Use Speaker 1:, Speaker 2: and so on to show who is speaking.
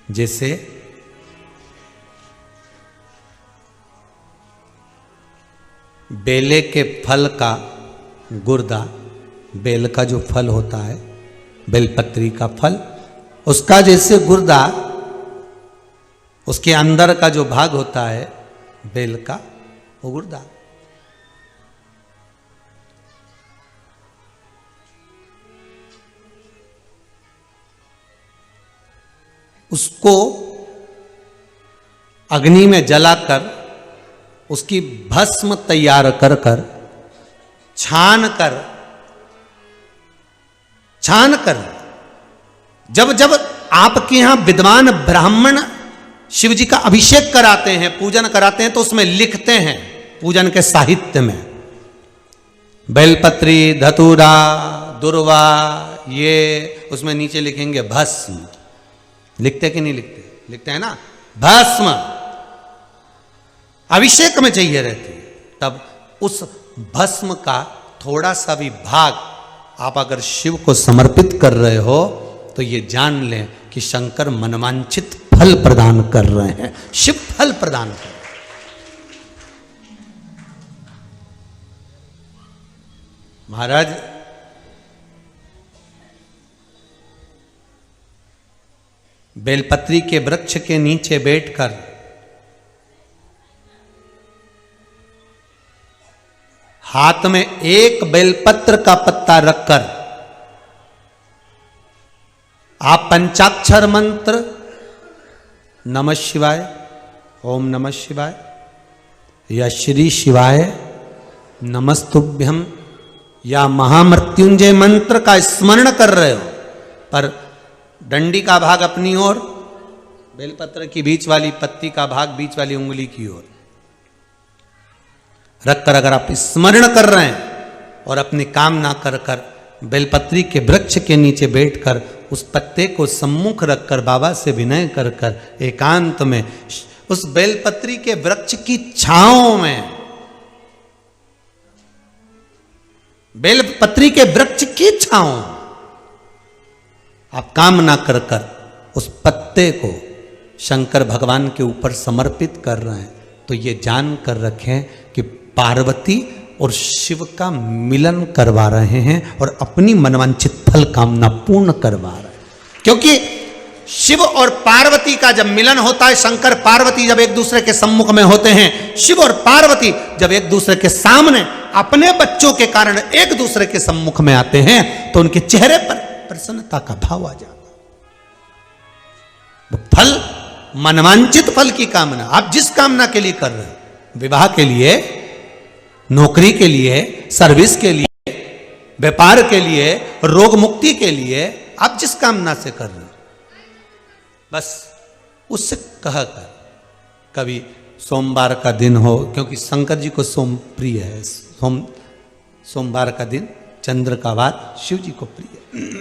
Speaker 1: जैसे बेले के फल का गुर्दा, बेल का जो फल होता है, बेलपत्री का फल, उसका जैसे गुर्दा, उसके अंदर का जो भाग होता है बेल का, वो गुर्दा। उसको अग्नि में जलाकर उसकी भस्म तैयार कर कर छान कर जब जब आपके यहां विद्वान ब्राह्मण शिव जी का अभिषेक कराते हैं, पूजन कराते हैं, तो उसमें लिखते हैं पूजन के साहित्य में बेलपत्री, धतूरा, दुर्वा, ये उसमें नीचे लिखेंगे भस्म। लिखते कि नहीं लिखते? लिखते हैं ना, भस्म अभिषेक में चाहिए रहती है। तब उस भस्म का थोड़ा सा भी भाग आप अगर शिव को समर्पित कर रहे हो तो ये जान लें कि शंकर मनवांछित फल प्रदान कर रहे हैं, शिव फल प्रदान कर रहे हैं। महाराज बेलपत्री के वृक्ष के नीचे बैठकर हाथ में एक बेलपत्र का पत्ता रखकर आप पंचाक्षर मंत्र नमः शिवाय, ओम नमः शिवाय या श्री शिवाय नमस्तुभ्यम या महामृत्युंजय मंत्र का स्मरण कर रहे हो, पर डंडी का भाग अपनी ओर, बेलपत्र की बीच वाली पत्ती का भाग बीच वाली उंगली की ओर रखकर अगर आप स्मरण कर रहे हैं और अपनी कामना कर कर बेलपत्री के वृक्ष के नीचे बैठकर उस पत्ते को सम्मुख रखकर बाबा से विनय कर कर एकांत में उस बेलपत्री के वृक्ष की छांव में, बेलपत्री के वृक्ष की छांव आप कामना कर कर उस पत्ते को शंकर भगवान के ऊपर समर्पित कर रहे हैं, तो ये जान कर रखें कि पार्वती और शिव का मिलन करवा रहे हैं और अपनी मनवांछित फल कामना पूर्ण करवा रहे हैं। क्योंकि शिव और पार्वती का जब मिलन होता है, शंकर पार्वती जब एक दूसरे के सम्मुख में होते हैं, शिव और पार्वती जब एक दूसरे के सामने अपने बच्चों के कारण एक दूसरे के सम्मुख में आते हैं, तो उनके चेहरे पर प्रसन्नता का भाव आ जाता। वो फल, मनवांछित फल की कामना आप जिस कामना के लिए कर रहे हैं, विवाह के लिए, नौकरी के लिए, सर्विस के लिए, व्यापार के लिए, रोग मुक्ति के लिए, आप जिस कामना से कर रहे हैं, बस उससे कहकर कभी सोमवार का दिन हो, क्योंकि शंकर जी को सोम प्रिय है, सोमवार का दिन, चंद्र का वार शिव जी को प्रिय है।